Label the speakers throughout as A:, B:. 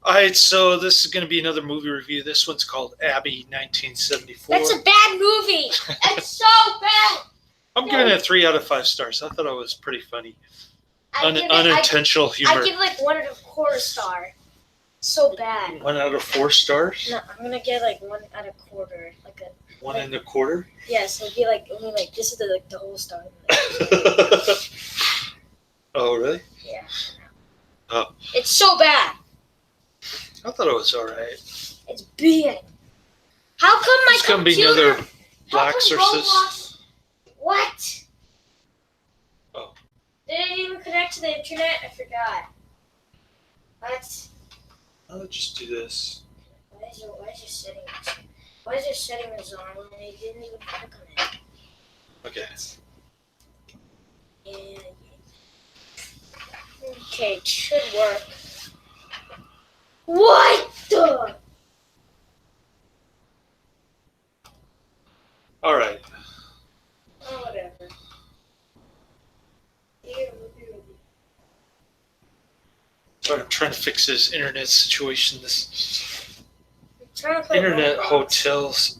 A: All right, so this is going to be another movie review. This one's called Abby, 1974.
B: That's a bad movie. It's so bad.
A: I'm giving it 3 out of 5 stars. I thought it was pretty funny. Unintentional humor.
B: I give like 1.25 stars. So bad.
A: 1 out of 4 stars?
B: No, I'm gonna get like 1 out of quarter. Like a
A: 1.25?
B: Yes, it'll be like only like this is the whole star.
A: Oh really?
B: Yeah.
A: Oh.
B: It's so bad.
A: I thought it was alright.
B: It's bad. How come my
A: It's gonna
B: computer?
A: be another Black Exorcist.
B: What?
A: Oh.
B: Did it even connect to the internet? I forgot. What?
A: I'll just do this.
B: Why is your settings on when they didn't even click on it?
A: Okay.
B: And okay, it should work. What the?
A: Alright.
B: Oh, whatever.
A: Sorry, I'm trying to fix this internet situation. This
B: I'm trying to play
A: internet
B: Roblox.
A: hotels.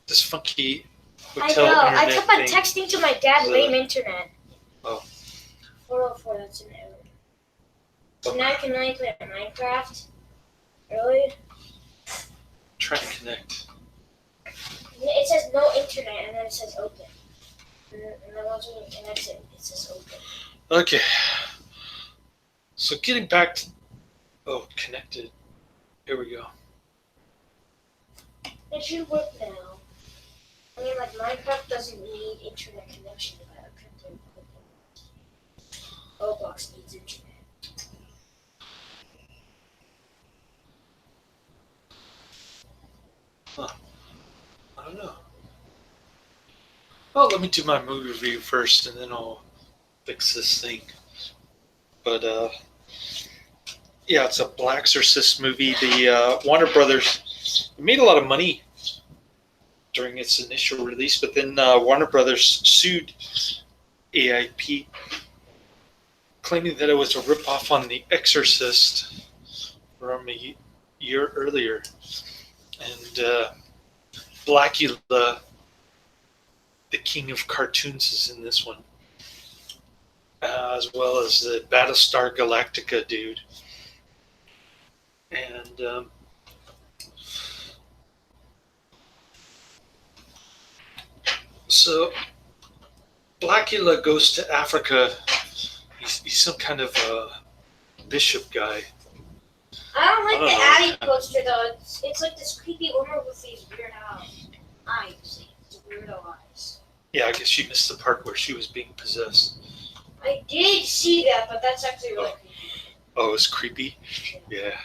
A: This funky hotel
B: I know.
A: internet
B: I kept on
A: thing.
B: texting to my dad lame internet.
A: Oh.
B: 404, that's an error. So now I can only play Minecraft. Really?
A: Trying to connect.
B: It says no internet and then it says open. And then once we connect it, it says open.
A: Okay. So getting back to... Oh, connected. Here we go.
B: It should work now. I mean, like, Minecraft doesn't need internet connection to have crypto. Roblox needs internet.
A: Huh. I don't know. Well, let me do my movie review first, and then I'll fix this thing. But, yeah, it's a Black Exorcist movie. The Warner Brothers made a lot of money during its initial release, but then Warner Brothers sued AIP, claiming that it was a ripoff on The Exorcist from a year earlier. And Blackula, the king of cartoons, is in this one, as well as the Battlestar Galactica dude. And so Blackula goes to Africa. He's some kind of bishop guy.
B: I don't like
A: I don't
B: the
A: know.
B: Abby poster though. It's like this creepy woman with these weird eyes. It's weirdo eyes.
A: Yeah, I guess she missed the part where she was being possessed.
B: I did see that, but that's actually really creepy.
A: Oh, it was creepy? Yeah.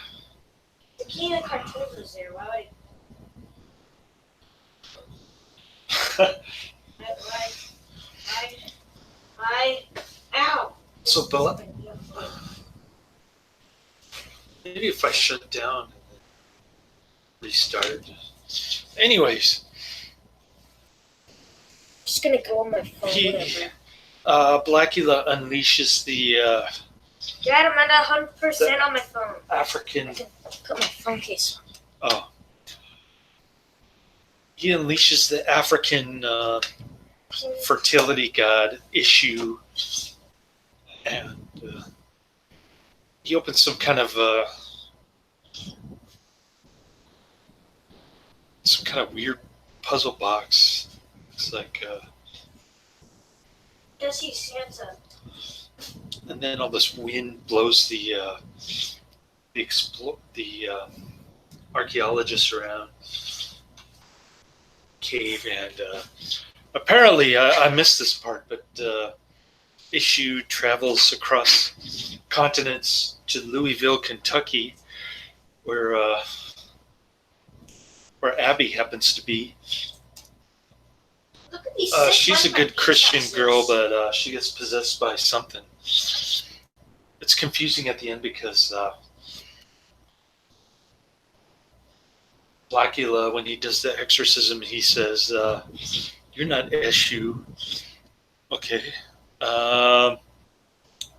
B: The king of cartoons was there. Why? Ow!
A: So, Bella, maybe if I shut down and then restart. Anyways,
B: Just gonna go on my phone. Whatever.
A: Blackula unleashes the
B: Dad, I'm at 100% on my phone.
A: African.
B: I can put my phone case on.
A: Oh. He unleashes the African fertility god Issue, and he opens some kind of weird puzzle box. It's like
B: Does he Santa?
A: and then all this wind blows the archaeologists around cave, and apparently I missed this part, but Issue travels across continents to Louisville, Kentucky, where Abby happens to be.
B: Look at these
A: She's a good Christian girl, but she gets possessed by something. It's confusing at the end because Blackula, when he does the exorcism, he says, "You're not Issue." Okay.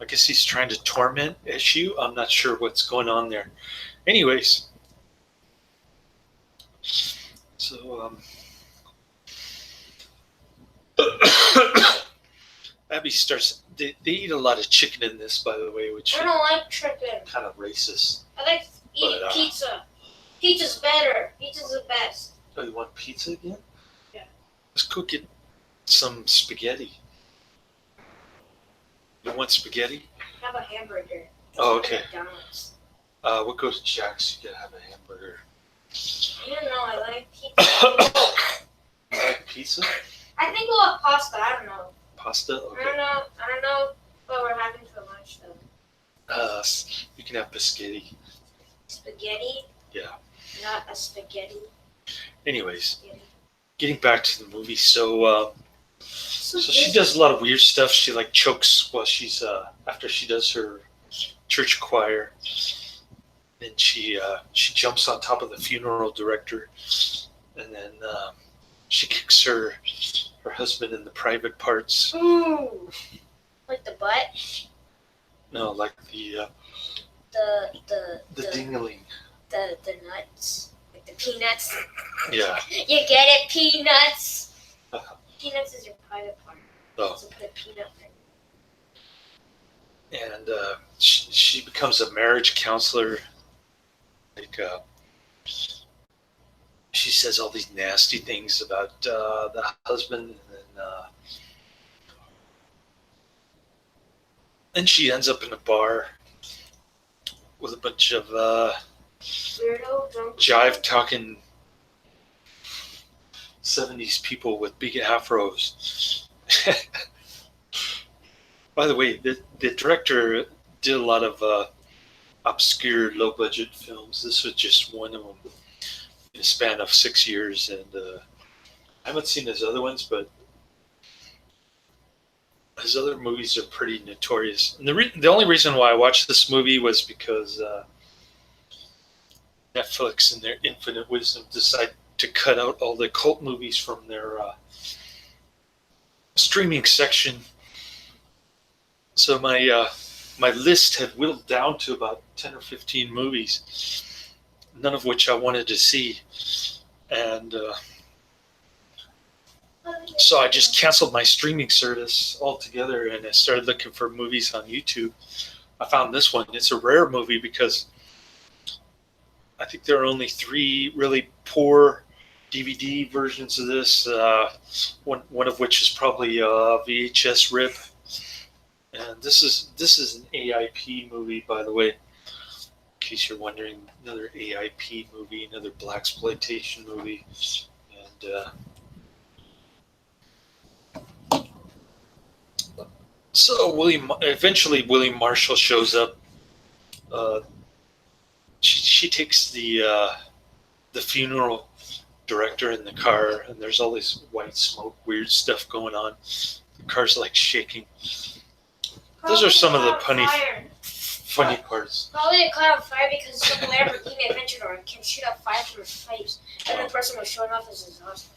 A: I guess he's trying to torment Issue. I'm not sure what's going on there. Anyways, so Abby starts. They eat a lot of chicken in this, by the way, which
B: I don't like chicken.
A: kind of racist.
B: I like eating
A: But,
B: pizza. Pizza's better. Pizza's the best.
A: Oh, you want pizza again?
B: Yeah.
A: Let's go get some spaghetti. You want spaghetti?
B: Have a hamburger.
A: Oh, okay.
B: McDonald's.
A: We'll go to Jack's. You gotta have a hamburger.
B: I don't know. I like pizza.
A: You like pizza?
B: I think we'll have pasta. I don't know.
A: Pasta?
B: I
A: Okay.
B: don't know. I don't know what we're having for lunch though.
A: You can have biscotti.
B: Spaghetti.
A: Yeah.
B: Not a spaghetti.
A: Anyways,
B: Spaghetti.
A: getting back to the movie. So she does a lot of weird stuff. She like chokes while she's after she does her church choir. Then she jumps on top of the funeral director, and then she kicks her husband in the private parts.
B: Ooh. Like the butt.
A: No, like the
B: The
A: dingling.
B: the nuts. Like the peanuts.
A: Yeah.
B: You get it, peanuts. Peanuts is your private part.
A: Oh.
B: So put a peanut in.
A: And she becomes a marriage counselor. Like she says all these nasty things about the husband, and then she ends up in a bar with a bunch of
B: Weirdo drunk.
A: jive talking 70s people with big afros. By the way, the director did a lot of obscure, low-budget films. This was just one of them in a span of 6 years, and I haven't seen his other ones, but his other movies are pretty notorious. And the only reason why I watched this movie was because Netflix, in their infinite wisdom, decided to cut out all the cult movies from their streaming section. So my list had whittled down to about 10 or 15 movies, none of which I wanted to see. And so I just canceled my streaming service altogether, and I started looking for movies on YouTube. I found this one. It's a rare movie because I think there are only 3 really poor DVD versions of this, one of which is probably a VHS rip. And this is an AIP movie, by the way, in case you're wondering. Another AIP movie, another blaxploitation movie, and so eventually William Marshall shows up. She takes the funeral director in the car, and there's all this white smoke, weird stuff going on. The car's like shaking. Those are some of the funny parts.
B: Probably it caught on fire because some Lamborghini Aventador can shoot up fire from his pipes, and the person was showing off his exhaust.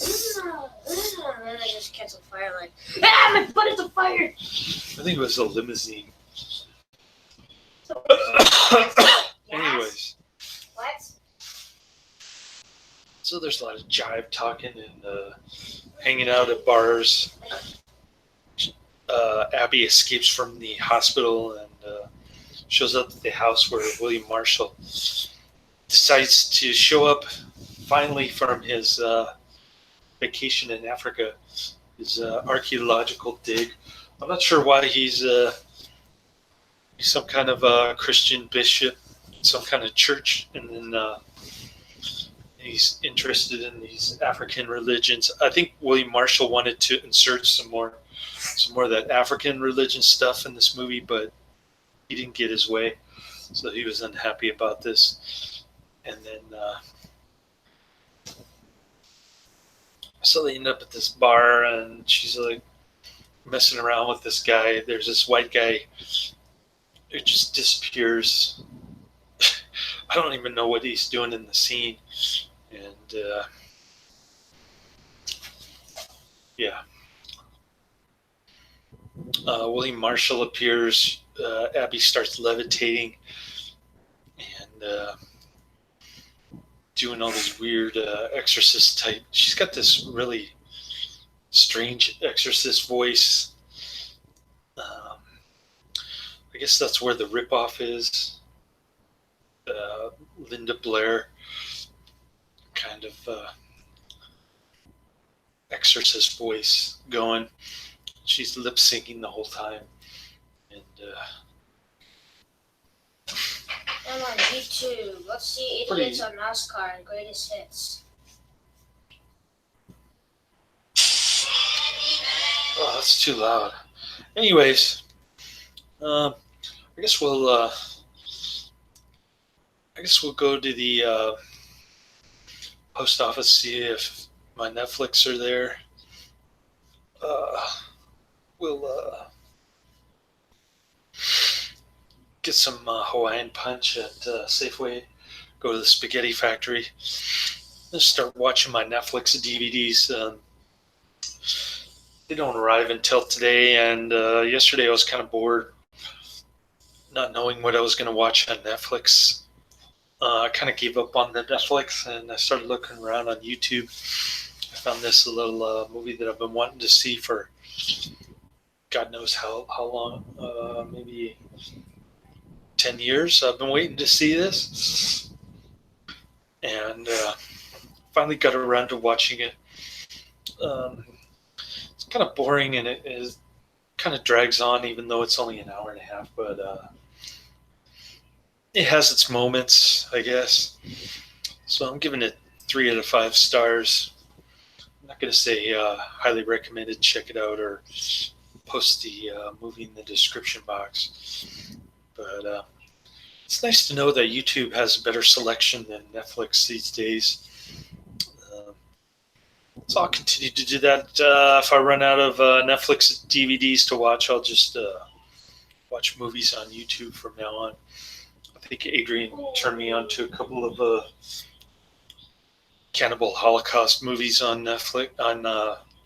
B: And then they just catch on fire like, my butt is on fire!
A: I think it was a limousine. Anyways,
B: What?
A: so there's a lot of jive talking and hanging out at bars. Abby escapes from the hospital and shows up at the house where William Marshall decides to show up finally from his vacation in Africa, his archaeological dig. I'm not sure why he's some kind of Christian bishop, some kind of church, and then he's interested in these African religions. I think William Marshall wanted to insert some more of that African religion stuff in this movie, but he didn't get his way, so he was unhappy about this. And then so they end up at this bar, and she's like messing around with this guy. There's this white guy who just disappears. I don't even know what he's doing in the scene, and yeah. William Marshall appears. Abby starts levitating and doing all these weird exorcist type. She's got this really strange exorcist voice. Um, I guess that's where the ripoff is. Linda Blair kind of exorcist voice going. She's lip syncing the whole time, and
B: I'm on YouTube. Let's see idiots on NASCAR and greatest hits.
A: oh, that's too loud. Anyways, I guess we'll go to the post office, see if my Netflix are there. We'll get some Hawaiian punch at Safeway. Go to the Spaghetti Factory. Just start watching my Netflix DVDs. They don't arrive until today, and yesterday I was kind of bored, not knowing what I was going to watch on Netflix. I kind of gave up on the Netflix, and I started looking around on YouTube. I found this little movie that I've been wanting to see for God knows how long, maybe 10 years. I've been waiting to see this, and finally got around to watching it. It's kind of boring, and it is kind of drags on, even though it's only an hour and a half. But it has its moments, I guess. So I'm giving it 3 out of 5 stars. I'm not going to say highly recommended. Check it out, or post the movie in the description box. But it's nice to know that YouTube has a better selection than Netflix these days. So I'll continue to do that. If I run out of Netflix DVDs to watch, I'll just watch movies on YouTube from now on. I think Adrian turned me on to a couple of Cannibal Holocaust movies on Netflix, on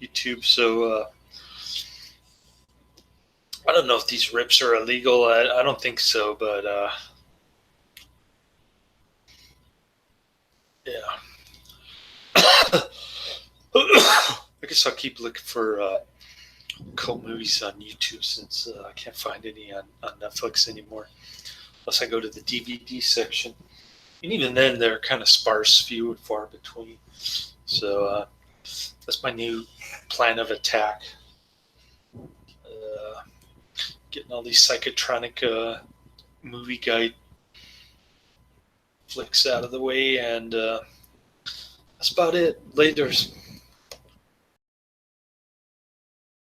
A: YouTube. So I don't know if these rips are illegal. I don't think so, but yeah. I guess I'll keep looking for cult movies on YouTube, since I can't find any on Netflix anymore, unless I go to the DVD section. And even then, they're kind of sparse, few and far between. So that's my new plan of attack. Getting all these psychotronic movie guide flicks out of the way, and that's about it. Laters.